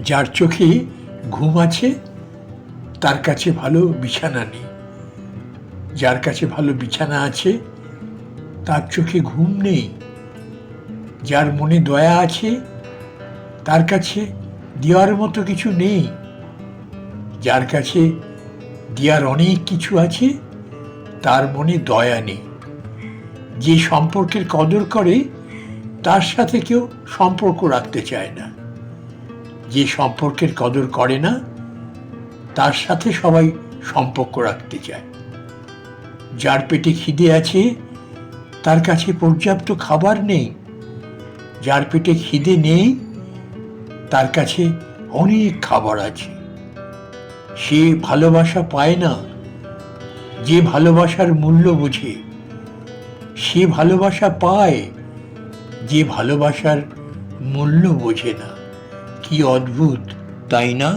যার চোখে ঘুম আছে তার কাছে ভালো বিছানা নেই, যার কাছে ভালো বিছানা আছে তার চোখে ঘুম নেই, যার মনে দয়া আছে তার কাছে দেওয়ার মতো কিছু নেই, যার কাছে দেওয়ার অনেক কিছু আছে তার মনে দয়া নেই। যে সম্পর্কের কদর করে তার সাথে কেউ সম্পর্ক রাখতে চায় না, যে সম্পর্কের কদর করে না তার সাথে সবাই সম্পর্ক রাখতে চায়। যার পেটে খিদে আছে তার কাছে পর্যাপ্ত খাবার নেই, যার পেটে খিদে নেই তার কাছে অনেক খাবার আছে। সে ভালোবাসা পায় না, যে ভালোবাসার মূল্য বোঝে। সে ভালোবাসা পায়, যে ভালোবাসার মূল্য বোঝে না। কি অদ্ভুত, তাই না?